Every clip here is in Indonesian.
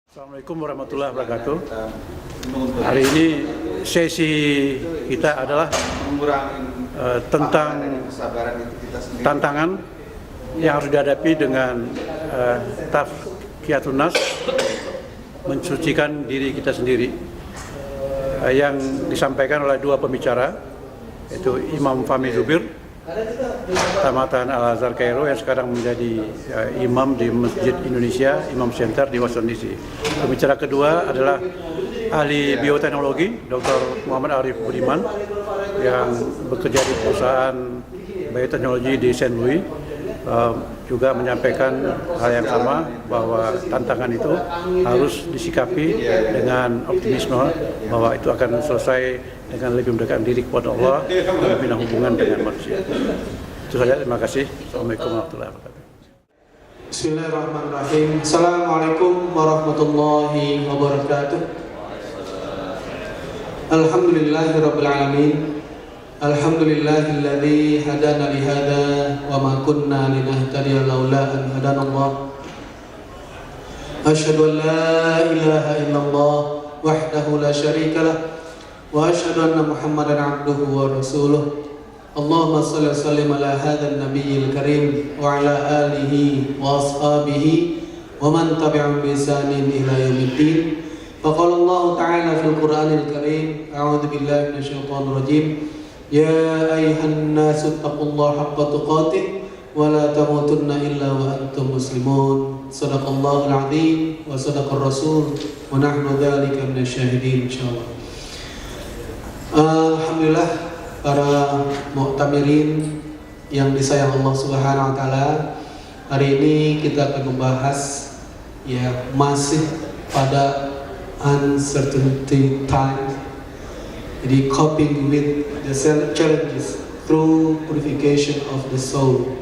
Assalamualaikum warahmatullahi wabarakatuh. Hari ini sesi kita adalah tentang tantangan yang harus dihadapi dengan tazkiyatun nafs, mensucikan diri kita sendiri, yang disampaikan oleh dua pembicara, yaitu Imam Fahmi Zubir, Tamatan Al-Azhar Kairo, yang sekarang menjadi imam di Masjid Indonesia, Imam Center di Washington DC. Pembicara kedua adalah ahli bioteknologi, Dr. Muhammad Arif Budiman, yang bekerja di perusahaan bioteknologi di Saint Louis, juga menyampaikan hal yang sama, bahwa tantangan itu harus disikapi dengan optimisme, bahwa itu akan selesai dengan lebih mendekatkan diri kepada Allah dan membina hubungan dengan manusia. Itu saja, terima kasih. Assalamualaikum warahmatullahi wabarakatuh. Bismillahirrahmanirrahim. Assalamualaikum warahmatullahi wabarakatuh. Alhamdulillahirabbil alamin. Alhamdulillahilladzi hadana li hada wa ma kunna linahtadiya laula an hadana Allah. Asyhadu an la ilaha illallah wahdahu la syarika lah wa asyhadu anna Muhammadan abduhu wa rasuluh. Allahumma shalli wa sallim ala hadzal nabiyil karim wa ala alihi wa ashabihi wa man tabi'ahum bi ihsanin ila yaumiddin. Faqala Allah ta'ala fil Qur'anil karim, a'udzu billahi minasyaitonir rajim. Ya ayyuhan nasu taqullaha haqqa tuqatih wa la tamutunna illa wa antum muslimun. Shadaqallahul azim wa sadaqar rasul wa nahnu dzalika minasyahidin insyaallah. Alhamdulillah, para mu'tamirin yang disayang Allah Subhanahu wa taala, hari ini kita akan membahas masih pada uncertainty time. Jadi coping with the challenges through purification of the soul.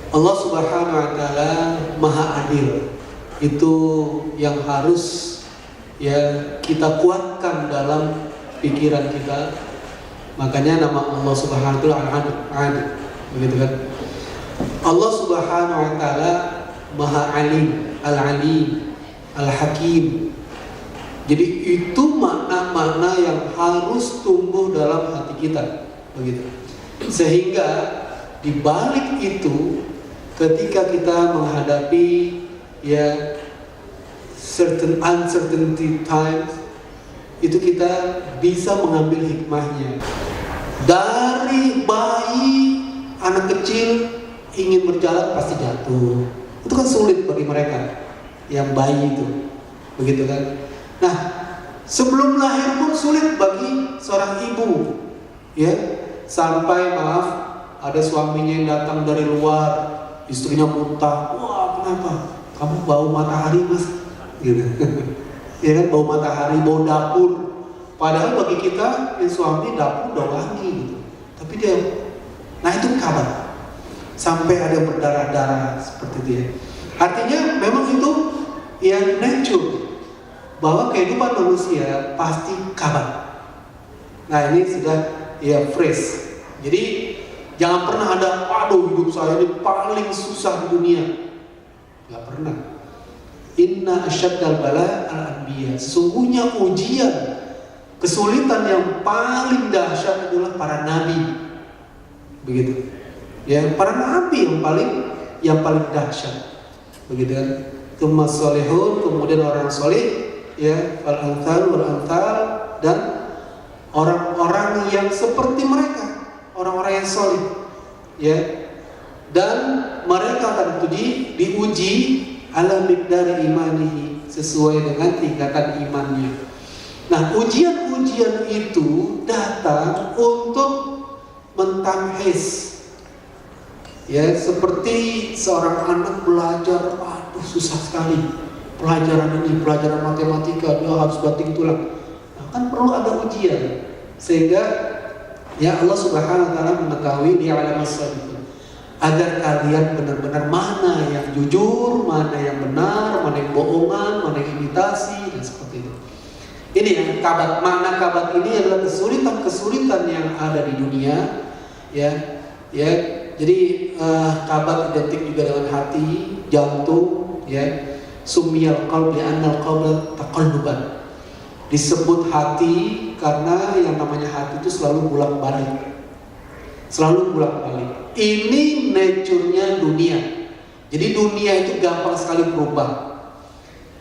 Allah Subhanahu wa taala Maha Adil. Itu yang harus kita kuatkan dalam pikiran kita. Makanya nama Allah Subhanahu wa taala Adil, begitu kan? Allah Subhanahu wa taala Maha Alim, Al-Alim, Al-Hakim. Jadi itu makna-makna yang harus tumbuh dalam hati kita, begitu. Sehingga di balik itu, ketika kita menghadapi certain uncertainty times, itu kita bisa mengambil hikmahnya. Dari bayi, anak kecil ingin berjalan pasti jatuh. Itu kan sulit bagi mereka yang bayi itu, begitu kan? Nah, sebelum lahir pun sulit bagi seorang ibu, sampai ada suaminya yang datang dari luar, istrinya muntah. Wah, kenapa? Kamu bau matahari, mas, gitu. Ya kan, bau matahari, bau dapur. Padahal bagi kita, suami dapur udah wangi gitu. Tapi dia, nah itu kabar. Sampai ada berdarah-darah seperti itu ya. Artinya memang itu nature, bahwa kehidupan manusia pasti kabar. Nah ini sudah fresh. Jadi jangan pernah ada, waduh hidup saya ini paling susah di dunia. Gak pernah. Inna asyaddal bala al-anbiya. Sesungguhnya ujian, kesulitan yang paling dahsyat adalah para nabi. Begitu. Para nabi yang paling dahsyat. Begitu kan? Tsumma sholihun, kemudian orang soleh, al-amthal wal-amthal, dan orang-orang yang seperti mereka, orang-orang yang soleh, dan mereka akan diuji ala miqdari imanihi, sesuai dengan tingkatan imannya. Nah, ujian-ujian itu datang untuk mentamhis, seperti seorang anak belajar, aduh susah sekali pelajaran ini, pelajaran matematika, dia harus banting tulang. Nah, kan perlu ada ujian, sehingga Allah Subhanahu wa taala mengetahui di alam as-sadiqin, agar kalian benar-benar mana yang jujur, mana yang benar, mana yang bohongan, mana yang imitasi, dan seperti itu. Ini yang kabat. Makna kabat ini adalah kesulitan-kesulitan yang ada di dunia, Jadi kabat identik juga dengan hati, jantung, Sumiyal qalb li'anna al-qalba taqalluban. Disebut hati karena yang namanya hati itu selalu bolak-balik. Selalu bolak-balik. Ini nature-nya dunia. Jadi dunia itu gampang sekali berubah.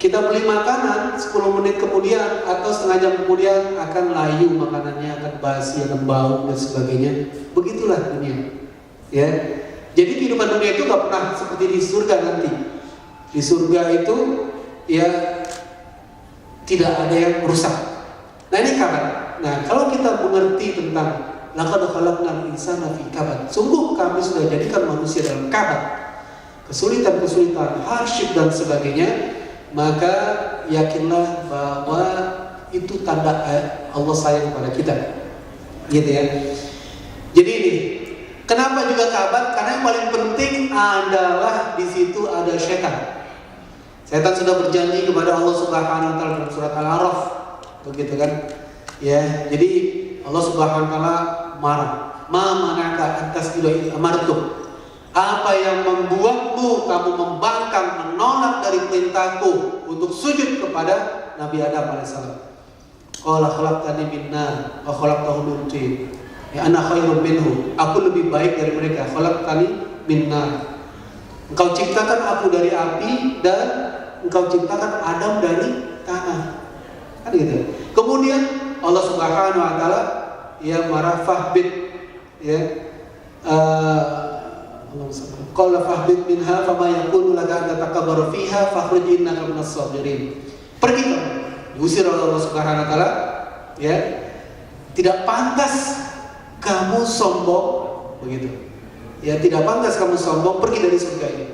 Kita beli makanan 10 menit kemudian atau setengah jam kemudian akan layu makanannya, akan basi, akan bau dan sebagainya. Begitulah dunia. Ya. Jadi kehidupan dunia itu gak pernah seperti di surga nanti. Di surga itu ya tidak ada yang rusak. Nah ini kabar. Nah kalau kita mengerti tentang laqad khalaqnal insana fi kabad, sungguh kami sudah jadikan manusia dalam kabad, kesulitan-kesulitan, hardship dan sebagainya, maka yakinlah bahwa itu tanda Allah sayang kepada kita, gitu ya. Jadi ini kenapa juga kabad? Karena yang paling penting adalah di situ ada setan. Setan sudah berjanji kepada Allah Subhanahu wa taala dalam surat Al-A'raf, begitu kan? Ya, jadi Allah Subhanahu wa taala marah. Ma mana'aka antas ila amartu. Apa yang membuatmu kamu membangkang, menolak dari perintahku untuk sujud kepada Nabi Adam alaihissalam? Qala khalaqtani min nar wa khalaqtahu min tin. Ya ana khairun minhu. Aku lebih baik dari mereka. Khalaqtani min nar. Engkau ciptakan aku dari api dan engkau ciptakan Adam dari tanah. Kan gitu. Kemudian Allah Subhanahu wa taala ya marah fahbit ya qala fahbit minha fama yakunu laka an tatakabbaru fiha fakhruj innaka minas sabirin. Pergi kamu. Diusir oleh Allah Subhanahu wa taala ya. Tidak pantas kamu sombong begitu. Ya tidak pantas kamu sombong, pergi dari surga ini.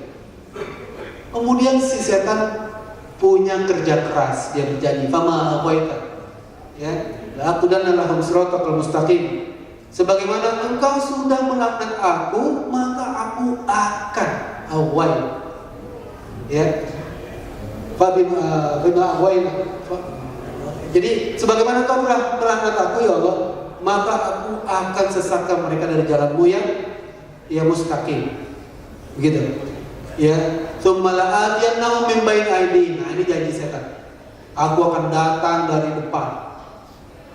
Kemudian si setan punya kerja keras, dia berjanji fama awaita ya aku dan lahum siratal mustaqim, sebagaimana engkau sudah melaknat aku maka aku akan awal ya bima awaina. Jadi sebagaimana engkau telah melaknat aku ya Allah, maka aku akan sesatkan mereka dari jalanmu yang mustaqim, begitu ya. Tsumma la'atiyannahum min baini aydihim. Nah, ini janji setan. Aku akan datang dari depan.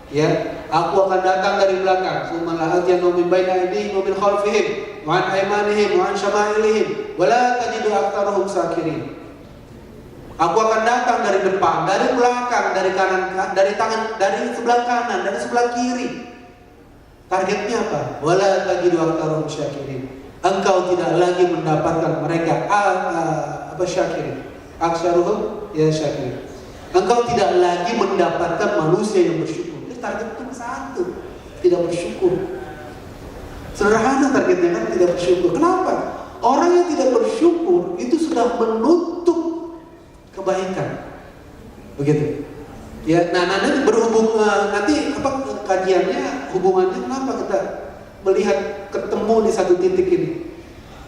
Ya, aku akan datang dari belakang. Tsumma la'atiyannahum min baini aydihim wa min khalfihim wa an aymanihim wa an syama'ilihim wa la tajidu aktsarahum syakirin. Aku akan datang dari depan, dari belakang, dari kanan, dari tangan, dari sebelah kanan, dari sebelah kiri. Targetnya apa? Wa la tajidu aktsarahum syakirin. Engkau tidak lagi mendapatkan mereka syakirin. Aksaruhum ya syakirin. Engkau tidak lagi mendapatkan manusia yang bersyukur. Itu target cuma satu, tidak bersyukur. Sederhana targetnya kan, tidak bersyukur. Kenapa? Orang yang tidak bersyukur itu sudah menutup kebaikan. Begitu. Ya, nah nanti berhubung nanti kajiannya hubungannya kenapa kita melihat ketemu di satu titik ini?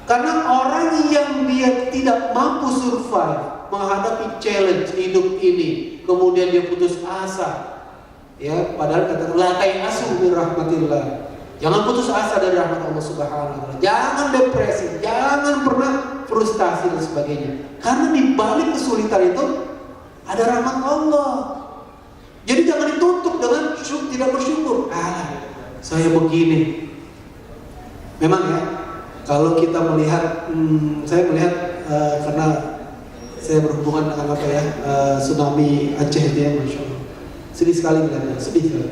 Karena orang yang dia tidak mampu survive menghadapi challenge hidup ini, kemudian dia putus asa, ya padahal kata la ta'asu min rahmatillah, jangan putus asa dari rahmat Allah Subhanahu wa taala, jangan depresi, jangan pernah frustasi dan sebagainya, karena di balik kesulitan itu ada rahmat Allah. Jadi jangan ditutup dengan tidak bersyukur. Saya begini. Memang ya, kalau kita melihat, saya melihat karena saya berhubungan dengan tsunami Aceh itu ya, Masya Allah. Sedih sekali melihatnya, sedih sekali.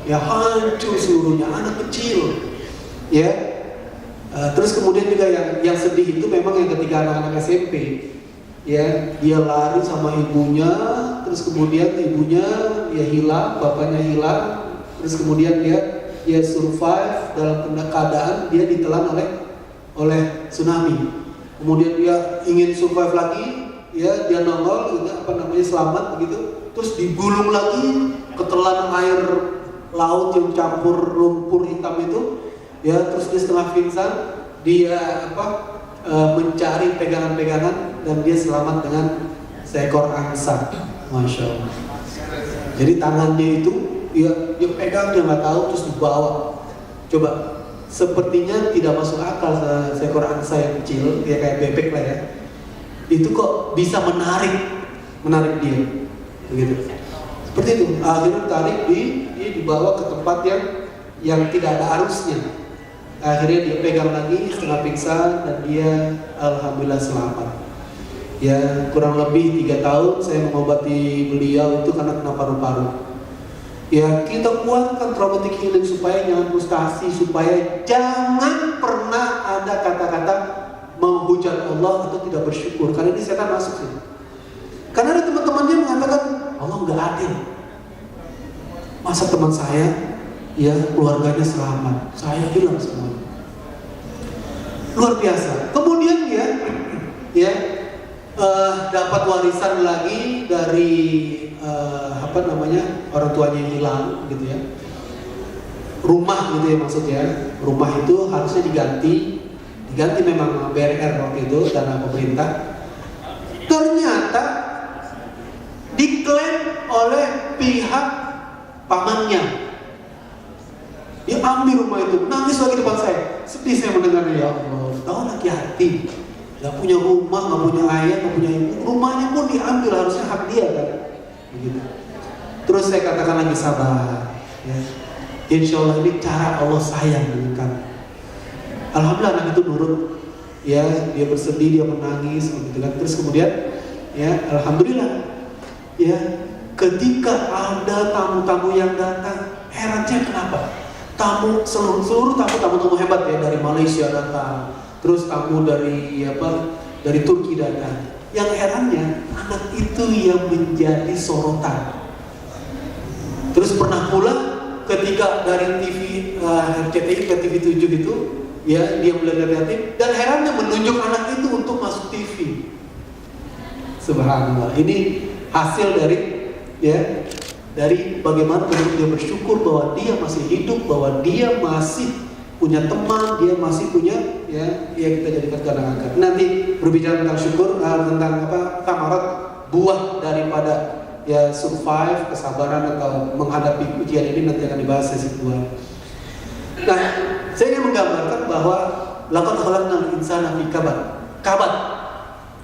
Ya hancur seluruhnya, anak kecil. Ya, terus kemudian juga yang sedih itu memang yang ketika anak-anak SMP, ya dia lari sama ibunya, terus kemudian ibunya dia hilang, bapaknya hilang, terus kemudian dia survive dalam keadaan dia ditelan oleh tsunami. Kemudian dia ingin survive lagi, ya dia nongol, selamat begitu. Terus digulung lagi, ketelan air laut yang campur lumpur hitam itu, ya terus dia setengah pingsan, dia mencari pegangan-pegangan dan dia selamat dengan seekor angsa, Masya Allah. Jadi tangannya itu dia pegang, dia nggak tahu, terus dibawa. Coba, sepertinya tidak masuk akal seekor angsa yang kecil, dia kayak bebek lah ya. itu kok bisa menarik dia, begitu. Seperti itu, akhirnya tarik dia dibawa ke tempat yang tidak ada arusnya. Akhirnya dia pegang lagi setengah pingsan dan dia alhamdulillah selamat. Ya kurang lebih 3 tahun saya mengobati beliau itu karena kena paru-paru. Ya kita kuatkan traumatic healing supaya jangan frustasi, supaya jangan pernah ada kata-kata menghujat Allah atau tidak bersyukur, karena ini setan masuk sih. Karena ada teman-temannya mengatakan Allah nggak adil. Masa teman saya, ya keluarganya selamat, saya hilang semua. Luar biasa. Kemudian dapat warisan lagi dari orang tuanya yang hilang, gitu ya. Rumah gitu ya maksudnya. Rumah itu harusnya diganti memang BRR waktu itu dana pemerintah. Ternyata diklaim oleh pihak pamannya. Dia ambil rumah itu, nangis lagi depan saya. Sedih saya mendengarnya, ya Allah, tahu lagi hati. Gak punya rumah, gak punya ayah, gak punya ibu. Rumahnya pun diambil, harusnya hak dia kan. Begitu. Terus saya katakan lagi sabar. Ya. Insya Allah ini cara Allah sayang dengan kamu. Alhamdulillah anak itu nurut. Ya, dia bersedih, dia menangis, begitu kan. Terus kemudian, ya, alhamdulillah. Ya, ketika ada tamu-tamu yang datang, herannya kenapa? Seluruh tamu hebat ya, dari Malaysia datang, terus tamu dari Turki datang. Yang herannya anak itu yang menjadi sorotan. Terus pernah pula ketika dari TV RCTI ke TV 7 itu, ya dia belajar yatim dan herannya menunjuk anak itu untuk masuk TV. Subhanallah. Ini hasil dari bagaimana dia bersyukur bahwa dia masih hidup, bahwa dia masih punya teman, dia masih punya ya kita jadikan kadang-kadang. Nanti berbicara tentang syukur, tentang thamarat, buah daripada ya survive, kesabaran atau menghadapi ujian ini nanti akan dibahas sesi 2. Nah, saya ingin menggambarkan bahwa laqad khalaqnal insana fi kabad.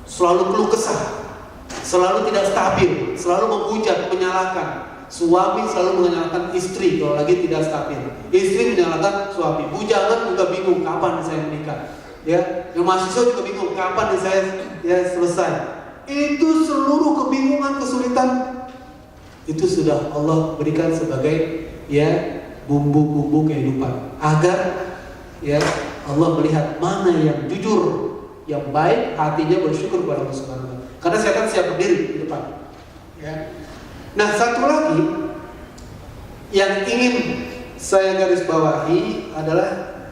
Selalu keluh kesah, selalu tidak stabil, selalu menghujat, menyalahkan. Suami selalu menyalahkan istri kalau lagi tidak stabil. Istri menyalahkan suami. Bujangan juga bingung kapan saya menikah. Ya, yang mahasiswa juga bingung kapan saya selesai. Itu seluruh kebingungan, kesulitan itu sudah Allah berikan sebagai bumbu-bumbu kehidupan agar Allah melihat mana yang jujur, yang baik, hatinya bersyukur kepada Allah Subhanahu wa taala. Karena saya akan siap berdiri di depan. Ya. Nah, satu lagi yang ingin saya garis bawahi adalah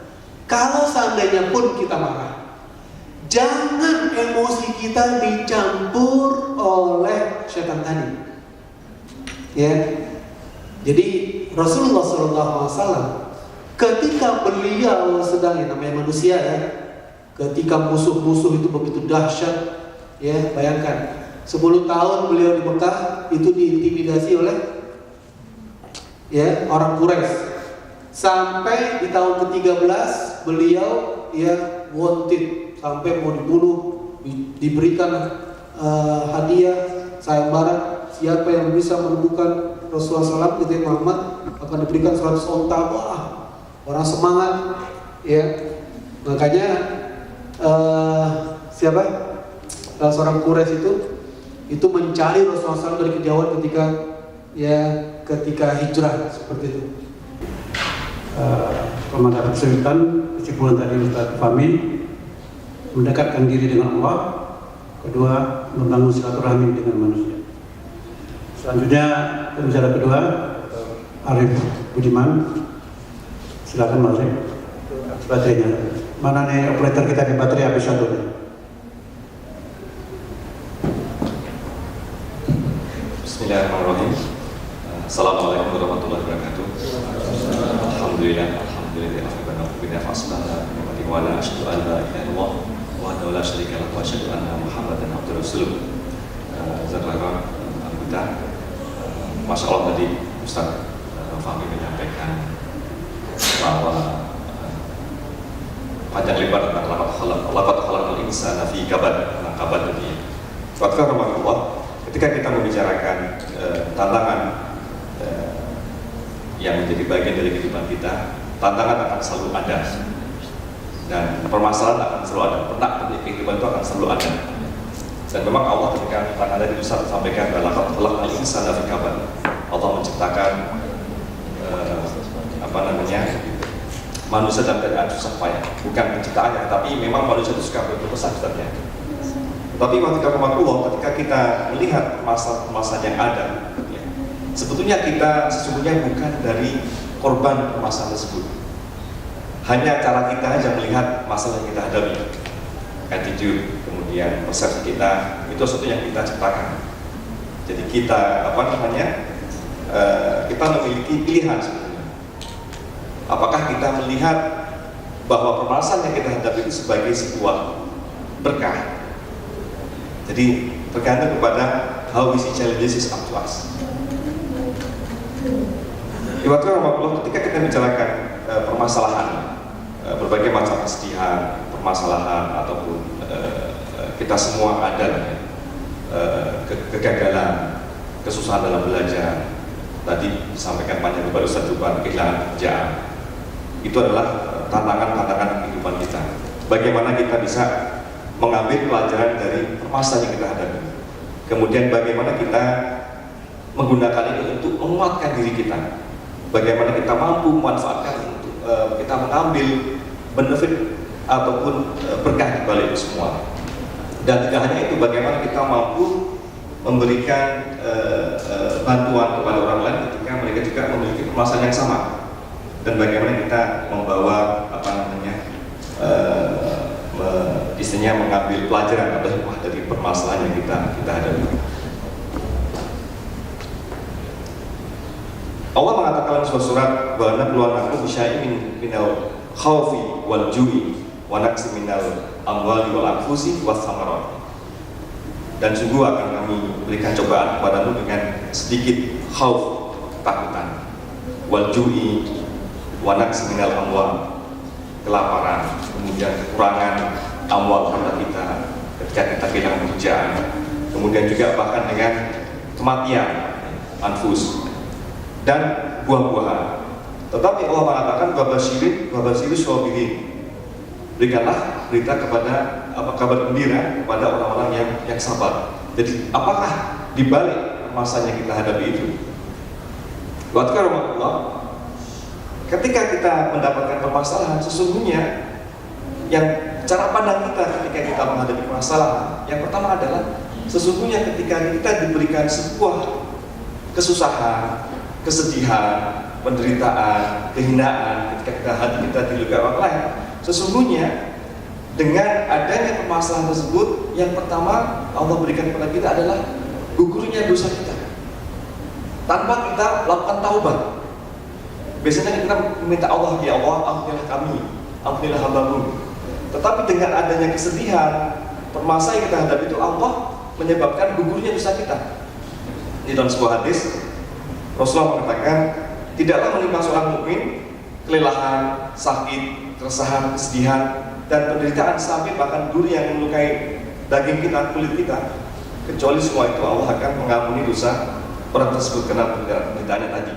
kalau seandainya pun kita marah, jangan emosi kita dicampur oleh syaitan tadi. Ya. Jadi Rasulullah SAW ketika beliau sedang namanya manusia ya, ketika musuh-musuh itu begitu dahsyat, ya bayangkan 10 tahun beliau di Mekah itu diintimidasi oleh orang Quraisy. Sampai di tahun ke-13 beliau wanted, sampai mau dibunuh, diberikan hadiah sayembara, siapa yang bisa menemukan Rasulullah SAW gitu Muhammad akan diberikan 100 onta. Wah, orang semangat ya. Makanya seorang Quraisy itu mencari Rasulullah SAW dari kejauhan ketika hijrah seperti itu. Komandan kesulitan, kesimpulan tadi Ustaz Fahmi, mendekatkan diri dengan Allah. Kedua, membangun silaturahmi dengan manusia. Selanjutnya pembicara kedua, Arif Budiman. Silakan Mas Arif. Baterainya. Mana nih operator kita di baterai habis satu nih. Bismillahirrahmanirrahim. Assalamualaikum warahmatullahi wabarakatuh. Alhamdulillah bina fasbana wa la asyhadu an la ilaha illallah wa la syarika lahu wa asyhadu anna Muhammadan abduhu rasuluh. Saudara anggota, Masya Allah tadi Ustaz Fahmi menyampaikan bahwa panjang lebar tentang laqad khalaqnal insana fi kabad. Kabad tadi Warahmatullah, ketika kita membicarakan tantangan yang menjadi bagian dari kehidupan kita, tantangan akan selalu ada dan permasalahan akan selalu ada, pernak-pernik kehidupan itu akan selalu ada. Dan memang Allah ketika tadi sampaikan dalam khalaqal insana fi kabad, Allah menciptakan manusia dalam keadaan susah payah, bukan penciptaannya, tapi memang manusia itu suka berkesan sebenarnya. Tapi ketika kita melihat permasalahan yang ada, ya, sebetulnya kita sesungguhnya bukan dari korban permasalahan tersebut. Hanya cara kita aja melihat masalah yang kita hadapi, attitude, kemudian persepsi kita, itu sesuatu yang kita ciptakan. Jadi kita kita memiliki pilihan sebetulnya. Apakah kita melihat bahwa permasalahan yang kita hadapi itu sebagai sebuah berkah? Jadi tergantung kepada how we see challenges is up to us. Ketika kita bicarakan permasalahan, berbagai macam kesedihan, permasalahan ataupun kita semua ada kegagalan, kesusahan dalam belajar. Tadi disampaikan panjang kepada Ustaz Tuban, kehilangan pekerjaan. Itu adalah tantangan-tantangan kehidupan kita. Bagaimana kita bisa mengambil pelajaran dari permasalahan yang kita hadapi. Kemudian bagaimana kita menggunakan ini untuk menguatkan diri kita. Bagaimana kita mampu memanfaatkan untuk kita mengambil benefit ataupun berkah di balik itu semua. Dan tidak hanya itu, bagaimana kita mampu memberikan bantuan kepada orang lain ketika mereka juga memiliki permasalahan yang sama. Dan bagaimana kita membawa istilahnya mengambil pelajaran atau hikmah dari permasalahan yang kita hadapi. Allah mengatakan dalam sebuah surat, wa nabluwannakum bisyai'in minal khaufi wal ju'i wa naqsin minal amwali wal anfusi was samarat. Dan sungguh akan kami berikan cobaan kepadamu dengan sedikit khauf, ketakutan, wal ju'i wa naqsin minal amwal, kelaparan, kemudian kekurangan amwal harta kita ketika kita kehilangan pekerjaan, kemudian juga bahkan dengan kematian, anfus dan buah-buahan. Tetapi Allah mengatakan wabashiri sabirin, berikanlah berita kepada kabar gembira kepada orang-orang yang sabar. Jadi apakah di balik masalah yang kita hadapi itu? Ketika kita mendapatkan permasalahan, sesungguhnya yang cara pandang kita ketika kita menghadapi permasalahan, yang pertama adalah sesungguhnya ketika kita diberikan sebuah kesusahan, kesedihan, penderitaan, kehinaan, ketika hati kita dilukai orang lain, sesungguhnya dengan adanya permasalahan tersebut, yang pertama Allah berikan kepada kita adalah gugurnya dosa kita tanpa kita lakukan taubat. Biasanya kita meminta Allah, ya Allah, ampunilah kami, ampunilah hamba-Mu. Tetapi dengan adanya kesedihan, permasalahan yang kita hadapi itu, Allah menyebabkan gugurnya dosa kita. Di dalam sebuah hadis, Rasulullah mengatakan, tidaklah menimpa seorang mukmin kelelahan, sakit, keresahan, kesedihan, dan penderitaan sampai bahkan duri yang melukai daging kita, kulit kita, kecuali semua itu Allah akan mengampuni dosa orang tersebut karena penderitaannya tadi.